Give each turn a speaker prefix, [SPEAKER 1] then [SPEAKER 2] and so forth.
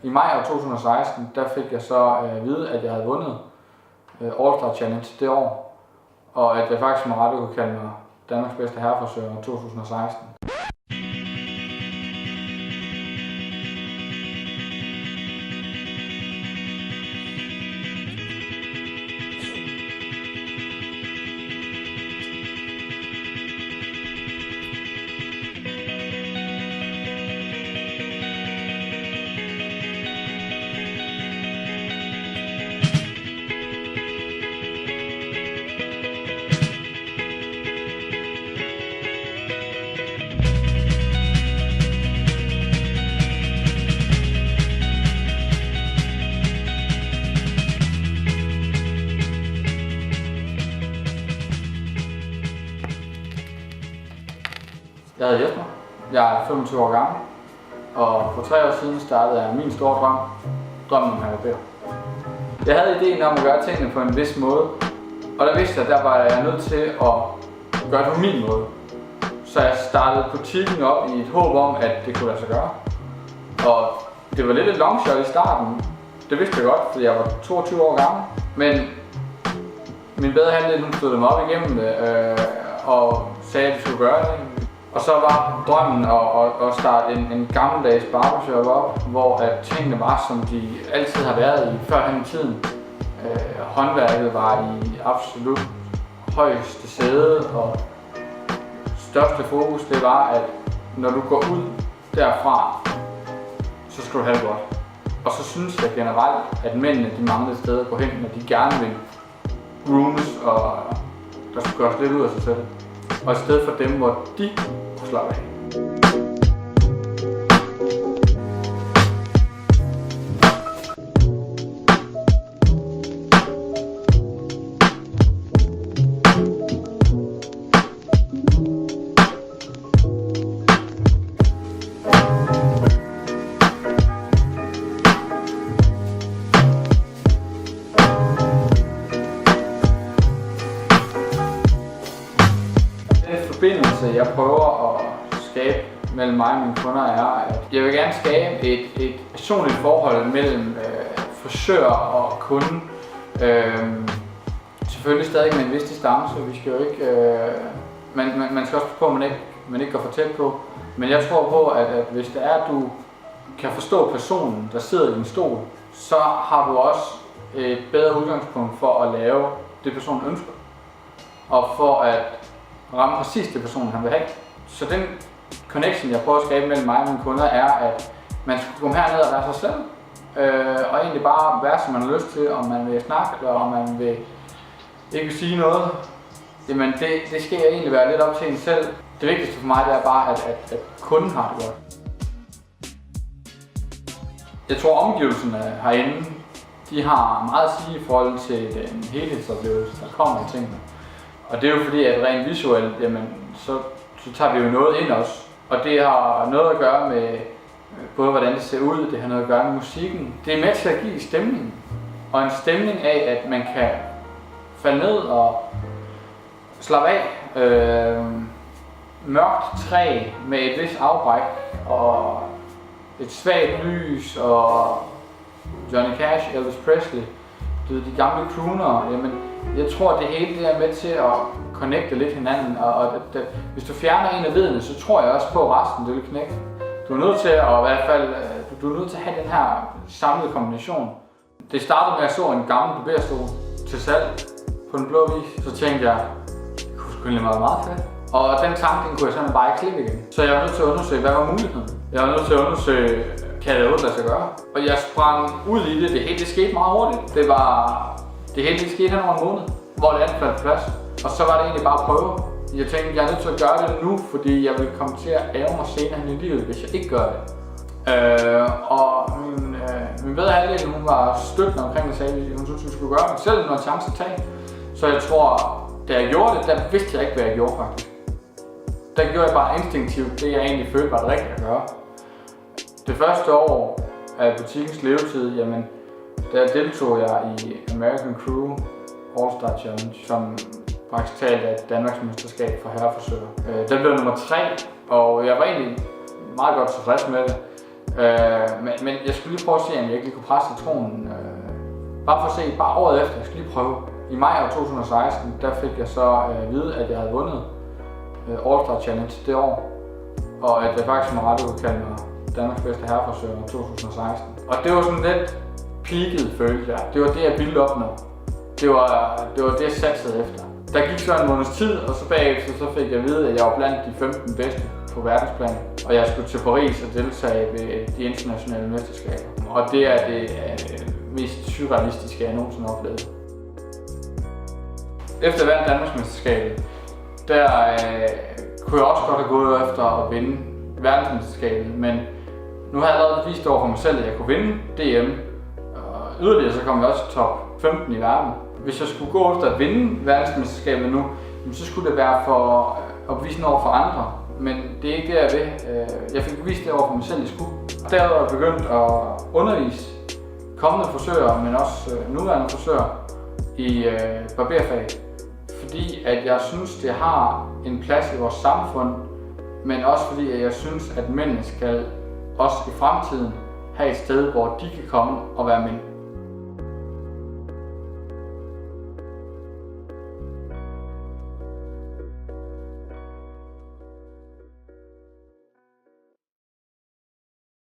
[SPEAKER 1] I maj år 2016, der fik jeg så at vide, at jeg havde vundet All Star Challenge det år, og at jeg faktisk med rette kunne kalde mig Danmarks bedste herrefrisør 2016. Jeg hedder Jesper, jeg er 25 år gammel, og for 3 år siden startede jeg min store drøm, drømmen om Harry Potter. Jeg havde ideen om at gøre tingene på en vis måde, og der vidste jeg, der var jeg nødt til at gøre det på min måde. Så jeg startede butikken op i et håb om, at det kunne lade sig gøre. Og det var lidt et longshot i starten, det vidste jeg godt, fordi jeg var 22 år gammel, men min bedre halvdel, hun stod mig op igennem det og sagde, at vi skulle gøre det. Og så var drømmen at starte en gammeldags barbershop op, hvor at tingene var, som de altid har været i førhen i tiden. Håndværket var i absolut højeste sæde, og største fokus det var, at når du går ud derfra, så skal du have det godt. Og så synes jeg generelt, at mændene de manglede steder at gå hen, når de gerne vil groomes, og der skulle gøres lidt ud af sig selv. Og i stedet for dem, hvor de kunne slappe af. Den forbindelse, jeg prøver at skabe mellem mig og mine kunder, er, at jeg vil gerne skabe et personligt forhold mellem frisør og kunde. Selvfølgelig stadig med en vis distance, vi skal jo ikke, man skal også passe på, at man ikke går for tæt på. Men jeg tror på, at hvis det er, at du kan forstå personen, der sidder i en stol, så har du også et bedre udgangspunkt for at lave det, personen ønsker. Og for at ramme præcis det, personen han vil have. Så den connection, jeg prøver at skabe mellem mig og mine kunder, er, at man skal komme herned og være sig selv. Og egentlig bare være, som man har lyst til, om man vil snakke, eller om man vil ikke vil sige noget. Jamen det skal egentlig være lidt op til en selv. Det vigtigste for mig, det er bare, at kunden har det godt. Jeg tror, omgivelserne herinde, de har meget at sige i forhold til den helhedsoplevelse, der kommer i tingene. Og det er jo fordi, at rent visuelt, jamen, så tager vi jo noget ind også. Og det har noget at gøre med både hvordan det ser ud, det har noget at gøre med musikken. Det er med til at give stemningen. Og en stemning af, at man kan falde ned og slappe af. Mørkt træ med et vist afbræk og et svagt lys og Johnny Cash, Elvis Presley, de gamle crooner. Jamen, jeg tror, at det hele det er med til at connecte lidt hinanden, og hvis du fjerner en af ledene, så tror jeg også på, at resten det vil knække. Du er nødt til at, i hvert fald, du er nødt til at have den her samlede kombination. Det startede med, at jeg så en gammel barberstol til salg på Den Blå Avis. Så tænkte jeg, det kunne sgu egentlig være meget fedt. Og den tanke, den kunne jeg simpelthen bare ikke klippe igen. Så jeg var nødt til at undersøge, hvad var muligheden. Jeg var nødt til at undersøge, kan det lade sig gøre? Og jeg sprang ud i det. Det hele det skete meget hurtigt. Det hele det skete hen over en måned, hvor det andet faldt plads. Og så var det egentlig bare at prøve. Jeg tænkte, jeg er nødt til at gøre det nu, fordi jeg vil komme til at ære mig senere i livet, hvis jeg ikke gør det. Og min bedre halvdel, hun var støttende omkring det, sagde, at hun synes, vi skulle gøre det, selv når en chance at tage. Så jeg tror, da jeg gjorde det, der vidste jeg ikke, hvad jeg gjorde faktisk. Der gjorde jeg bare instinktivt det, jeg egentlig følte var det rigtige at gøre. Det første år af butikkens levetid, jamen, der deltog jeg i American Crew All Star Challenge, som faktisk talt af Danmarks mesterskab for herrefrisører. Den blev nummer 3, og jeg var egentlig meget godt tilfreds med det. Men jeg skulle lige prøve at se, om jeg ikke lige kunne presse citronen. Bare for at se, bare året efter, jeg skulle lige prøve. I maj år 2016, der fik jeg så at vide, at jeg havde vundet All Star Challenge det år. Og at jeg faktisk med rette kunne kalde mig Danmarks bedste herrefrisør i 2016. Og det var sådan lidt peaket, følte jeg. Det var det, jeg ville opnå. Det var det, jeg satsede efter. Der gik så en måneds tid, og så bagefter så fik jeg at vide, at jeg var blandt de 15 bedste på verdensplan. Og jeg skulle til Paris og deltage ved de internationale mesterskaber. Og det er det mest surrealistiske, jeg nogensinde har oplevet. Efter at være Danmarksmesterskabet, der kunne jeg også godt have gået efter at vinde verdensmesterskabet, men nu har jeg allerede bevist over for mig selv, at jeg kunne vinde DM. Og yderligere så kom jeg også top 15 i verden. Hvis jeg skulle gå efter at vinde verdensmesterskabet nu, så skulle det være for at bevise noget over for andre. Men det er ikke det, jeg vil. Jeg fik bevist det over for mig selv, jeg skulle. Derudover er jeg begyndt at undervise kommende frisører, men også nuværende frisører i barberfag. Fordi at jeg synes, det har en plads i vores samfund, men også fordi at jeg synes, at mændene skal også i fremtiden have et sted, hvor de kan komme og være mænd.